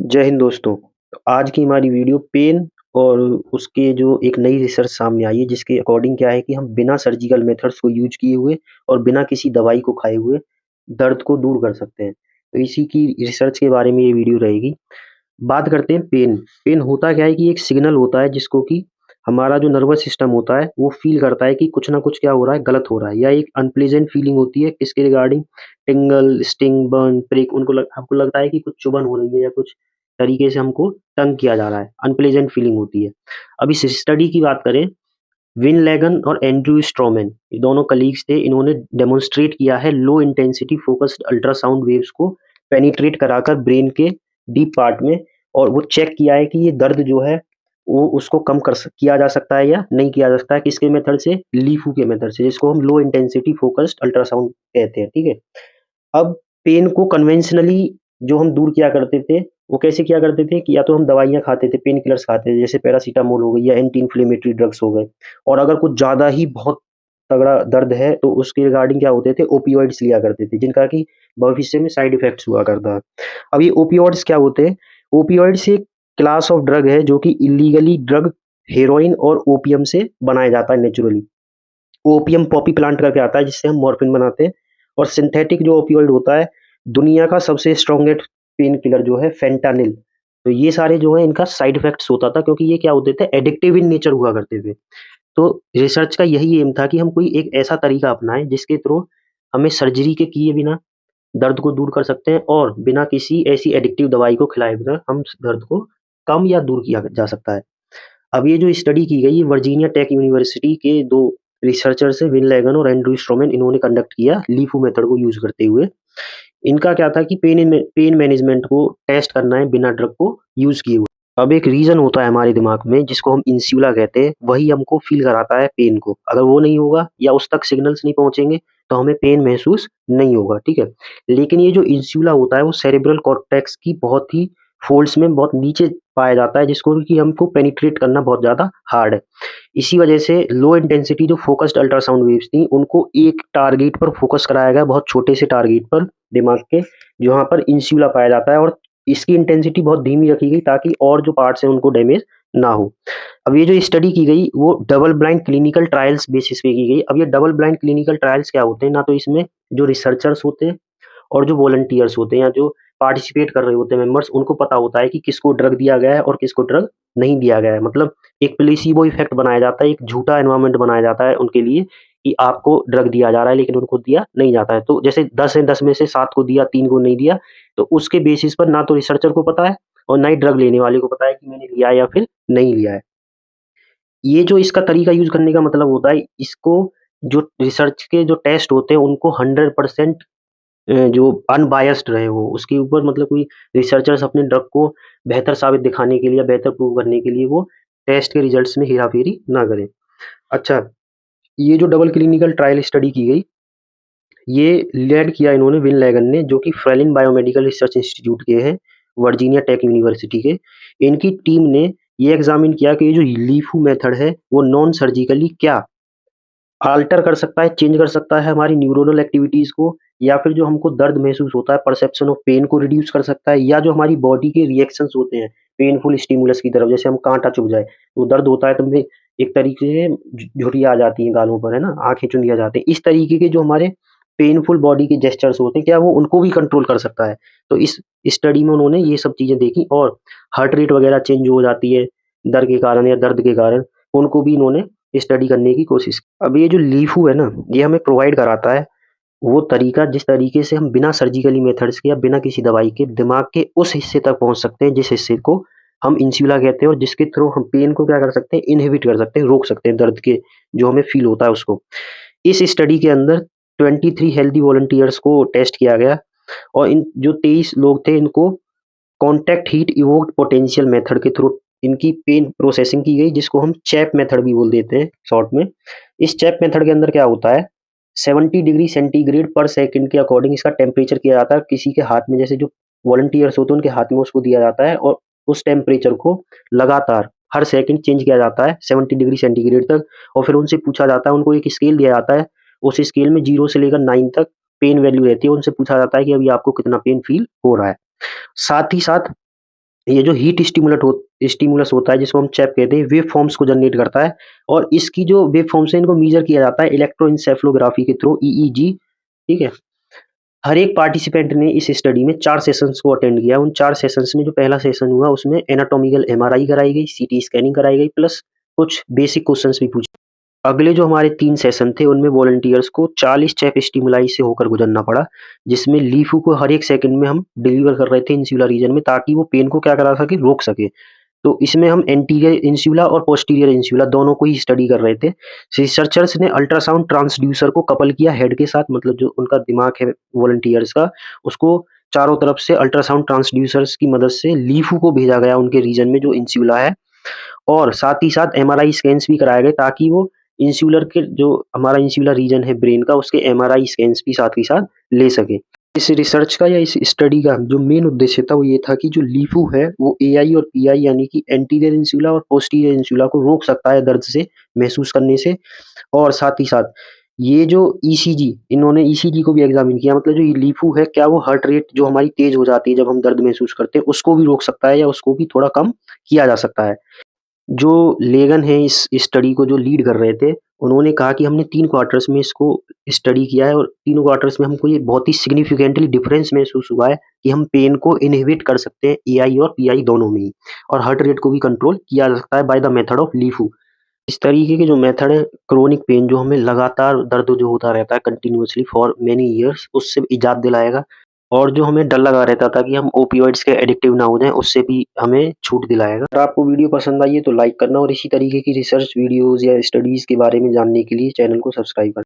जय हिंद दोस्तों। तो आज की हमारी वीडियो पेन और उसके जो एक नई रिसर्च सामने आई है जिसके अकॉर्डिंग क्या है कि हम बिना सर्जिकल मेथड्स को यूज किए हुए और बिना किसी दवाई को खाए हुए दर्द को दूर कर सकते हैं। तो इसी की रिसर्च के बारे में ये वीडियो रहेगी। बात करते हैं पेन। पेन होता क्या है कि एक सिग्नल होता है जिसको कि हमारा जो नर्वस सिस्टम होता है वो फ़ील करता है कि कुछ ना कुछ क्या हो रहा है, गलत हो रहा है या एक अनप्लेज़ेंट फीलिंग होती है किसके रिगार्डिंग टिंगल, स्टिंग, बर्न, प्रिक आपको लगता है कि कुछ चुभन हो रही है या कुछ तरीके से हमको तंग किया जा रहा है, अनप्लेज़ेंट फीलिंग होती है। अब इस स्टडी की बात करें, विन लेगन और एंड्रयू स्ट्रोमैन ये दोनों कलीग्स थे। इन्होंने डेमोन्स्ट्रेट किया है low intensity focused ultrasound waves को पेनिट्रेट कराकर ब्रेन के डीप पार्ट में, और वो चेक किया है कि ये दर्द जो है वो उसको कम किया जा सकता है या नहीं किया जा सकता है। किसके मेथड से? लीफू के मेथड से, जिसको हम लो इंटेंसिटी फोकस्ड अल्ट्रासाउंड कहते हैं। ठीक है। अब पेन को कन्वेंशनली जो हम दूर किया करते थे, वो कैसे किया करते थे कि या तो हम दवाइयाँ खाते थे, पेन किलर्स खाते थे, जैसे पैरासिटामोल हो गई या एंटी इन्फ्लेमेटरी ड्रग्स हो गए। और अगर कुछ ज़्यादा ही बहुत तगड़ा दर्द है, तो उसके रिगार्डिंग क्या होते थे, ओपियोइड्स लिया करते थे, जिनका कि भविष्य में साइड इफ़ेक्ट्स हुआ करता है। अब ये ओपियोइड्स क्या होते हैं? ओपियोइड्स एक क्लास ऑफ ड्रग है जो कि इल्लीगली ड्रग हेरोइन और ओपियम से बनाया जाता है नेचुरली। ओपियम पॉपी प्लांट करके आता है जिससे हम मॉर्फिन बनाते हैं। और सिंथेटिक जो ओपियोइड होता है, दुनिया का सबसे स्ट्रॉन्गेस्ट पेन किलर जो है फेंटानिल। तो ये सारे जो है इनका साइड इफेक्ट्स होता था, क्योंकि ये क्या होते थे, एडिक्टिव इन नेचर हुआ करते थे। तो रिसर्च का यही एम था कि हम कोई एक ऐसा तरीका अपनाएं जिसके थ्रू हमें सर्जरी के किए बिना दर्द को दूर कर सकते हैं, और बिना किसी ऐसी एडिक्टिव दवाई को खिलाए बिना हम दर्द को कम या दूर किया जा सकता है। अब ये जो स्टडी की गई, वर्जीनिया टेक यूनिवर्सिटी के 2 रिसर्चर्स हैं, विन लेगन और एंड्रयू स्ट्रोमैन, इन्होंने कंडक्ट किया लीफू मेथड को यूज़ करते हुए। इनका क्या था कि पेन मैनेजमेंट को टेस्ट करना है बिना ड्रग को यूज़ किए हुए। अब एक रीज़न होता है हमारे दिमाग में जिसको हम इंसुला कहते हैं, वही हमको फ़ील कराता है पेन को। अगर वो नहीं होगा या उस तक सिग्नल्स नहीं पहुँचेंगे, तो हमें पेन महसूस नहीं होगा, ठीक है? लेकिन ये जो इंसुला होता है वो सेरेब्रल कॉर्टेक्स की बहुत ही फ़ोल्ड्स में बहुत नीचे पाया जाता है, जिसको कि हमको पेनिट्रेट करना बहुत ज़्यादा हार्ड है। इसी वजह से लो इंटेंसिटी जो फ़ोकस्ड अल्ट्रासाउंड वेव्स थी, उनको एक टारगेट पर फ़ोकस कराया गया, बहुत छोटे से टारगेट पर दिमाग के, जहाँ पर इंसुला पाया जाता है, और इसकी इंटेंसिटी बहुत धीमी रखी गई ताकि और जो पार्ट्स हैं उनको डैमेज ना हो। अब ये जो स्टडी की गई वो double blind clinical trials basis पे की गई। अब ये डबल ब्लाइंड क्लिनिकल ट्रायल्स क्या होते हैं? ना तो इसमें जो रिसर्चर्स होते हैं और जो वॉलंटियर्स होते हैं या जो पार्टिसिपेट कर रहे होते हैं मेंबर्स, उनको पता होता है कि किसको ड्रग दिया गया है और किसको ड्रग नहीं दिया गया है। मतलब एक प्लेसिबो इफेक्ट बनाया जाता है, एक झूठा एनवायरनमेंट बनाया जाता है उनके लिए कि आपको ड्रग दिया जा रहा है लेकिन उनको दिया नहीं जाता है। तो जैसे 10 हैं, 10 में से 7 को दिया, 3 को नहीं दिया, तो उसके बेसिस पर ना तो रिसर्चर को पता है और ना ही ड्रग लेने वाले को पता है कि मैंने लिया है या फिर नहीं लिया है। ये जो इसका तरीका यूज़ करने का मतलब होता है, इसको जो रिसर्च के जो टेस्ट होते हैं उनको 100% जो अनबायस्ड रहे वो, उसके ऊपर मतलब कोई रिसर्चर्स अपने ड्रग को बेहतर साबित दिखाने के लिए या बेहतर प्रूव करने के लिए वो टेस्ट के रिजल्ट्स में हेरा-फेरी ना करें। अच्छा, ये जो डबल क्लिनिकल ट्रायल स्टडी की गई, ये लीड किया इन्होंने विन लेगन ने, जो कि फ्रेलिन बायोमेडिकल रिसर्च इंस्टीट्यूट के हैं, वर्जीनिया टेक यूनिवर्सिटी के। इनकी टीम ने ये एग्ज़ामिन किया कि ये जो लीफू मेथड है, वो नॉन सर्जिकली क्या अल्टर कर सकता है, चेंज कर सकता है हमारी न्यूरोनल एक्टिविटीज़ को, या फिर जो हमको दर्द महसूस होता है, परसेप्शन ऑफ पेन को रिड्यूस कर सकता है, या जो हमारी बॉडी के रिएक्शंस होते हैं, पेनफुल स्टिमुलस की तरफ, जैसे हम काँटा चुभ जाए, तो दर्द होता है तो हमें एक तरीके से झुर्रियाँ आ जाती हैं गालों पर, है ना? आँखें चुंधी आ जाती हैं। इस तरीके के जो हमारे पेनफुल बॉडी के जेस्चर्स होते हैं, क्या वो उनको भी कंट्रोल कर सकता है? तो इस स्टडी में उन्होंने ये सब चीज़ें देखी, और हार्ट रेट वगैरह चेंज हो जाती है, डर के कारण या दर्द के कारण, उनको भी इन्होंने स्टडी करने की कोशिश की। अब ये जो लीफू है ना, ये हमें प्रोवाइड कराता है वो तरीका जिस तरीके से हम बिना सर्जिकली मेथड्स के या बिना किसी दवाई के दिमाग के उस हिस्से तक पहुँच सकते हैं, जिस हिस्से को हम इंसुला कहते हैं, और जिसके थ्रू हम पेन को क्या कर सकते हैं, इनहिबिट कर सकते हैं, रोक सकते हैं दर्द के जो हमें फ़ील होता है उसको। इस स्टडी के अंदर 23 हेल्दी वॉलंटियर्स को टेस्ट किया गया, और इन जो 23 लोग थे, इनको contact heat evoked potential method के थ्रू इनकी पेन प्रोसेसिंग की गई, जिसको हम चैप मेथड भी बोल देते हैं शॉर्ट में। इस चैप मेथड के अंदर क्या होता है, 70 डिग्री सेंटीग्रेड पर सेकंड के अकॉर्डिंग इसका टेम्परेचर किया जाता है। किसी के हाथ में, जैसे जो वॉलंटियर्स होते हैं उनके हाथ में उसको दिया जाता है, और उस टेम्परेचर को लगातार हर सेकंड चेंज किया जाता है 70 डिग्री सेंटीग्रेड तक, और फिर उनसे पूछा जाता है, उनको एक स्केल दिया जाता है, उस स्केल में 0 से लेकर 9 तक पेन वैल्यू रहती है, उनसे पूछा जाता है कि अभी आपको कितना पेन फील हो रहा है। साथ ही साथ ये जो हीट स्टिमुलस होता है जिसको हम चैप कहते हैं, वेव फॉर्म्स को जनरेट करता है और इसकी जो वेव फॉर्म्स है इनको मेजर किया जाता है इलेक्ट्रोएन्सेफलोग्राफी के थ्रू, ईईजी। ठीक है। हर एक पार्टिसिपेंट ने इस स्टडी में 4 सेशंस को अटेंड किया। उन 4 सेशंस में जो पहला सेशन हुआ उसमें एनाटॉमिकल एमआरआई कराई गई, सीटी स्कैनिंग कराई गई प्लस कुछ बेसिक क्वेश्चंस भी पूछे। अगले जो हमारे 3 सेशन थे उनमें वॉलंटियर्स को 40 चेप स्टिमुलाई से होकर गुजरना पड़ा, जिसमें लीफू को हर एक सेकंड में हम डिलीवर कर रहे थे इंसुला रीजन में ताकि वो पेन को क्या करा सके, रोक सके। तो इसमें हम एंटीरियर इंसुला और पोस्टीरियर इंसुला दोनों को ही स्टडी कर रहे थे। रिसर्चर्स ने अल्ट्रासाउंड ट्रांसड्यूसर को कपल किया हेड के साथ, मतलब जो उनका दिमाग है वॉलंटियर्स का, उसको चारों तरफ से अल्ट्रासाउंड ट्रांसड्यूसर्स की मदद से लीफू को भेजा गया उनके रीजन में जो इंसुला है, और साथ ही साथ एमआरआई स्कैन्स भी कराए गए ताकि वो इंसुलर के जो हमारा इंसुलर रीजन है ब्रेन का, उसके एमआरआई स्कैन्स भी साथ ही साथ ले सके। इस रिसर्च का या इस स्टडी का जो मेन उद्देश्य था वो ये था कि जो लीफू है वो एआई और पीआई यानी कि एंटीरियर इंसुला और पोस्टीरियर इंसुला को रोक सकता है दर्द से महसूस करने से, और साथ ही साथ ये जो ईसीजी, इन्होंने ईसीजी को भी एग्जामिन किया, मतलब जो ये लीफू है क्या वो हार्ट रेट जो हमारी तेज हो जाती है जब हम दर्द महसूस करते हैं उसको भी रोक सकता है या उसको भी थोड़ा कम किया जा सकता है। जो लेगन है इस स्टडी को जो लीड कर रहे थे, उन्होंने कहा कि हमने 3 क्वार्टर्स में इसको स्टडी किया है और तीनों क्वार्टर्स में हमको ये बहुत ही सिग्निफिकेंटली डिफरेंस महसूस हुआ है कि हम पेन को इनहिबिट कर सकते हैं एआई और पीआई दोनों में ही, और हार्ट रेट को भी कंट्रोल किया जा सकता है बाय द मेथड ऑफ लीफू। इस तरीके के जो मेथड है क्रोनिक पेन जो हमें लगातार दर्द जो होता रहता है कंटिन्यूअसली फॉर मेनी ईयर्स, उससे इजात दिलाएगा, और जो हमें डर लगा रहता था कि हम ओपियोइड्स के एडिक्टिव ना हो जाएँ, उससे भी हमें छूट दिलाएगा। अगर आपको वीडियो पसंद आई है तो लाइक करना और इसी तरीके की रिसर्च वीडियोज़ या स्टडीज़ के बारे में जानने के लिए चैनल को सब्सक्राइब करना।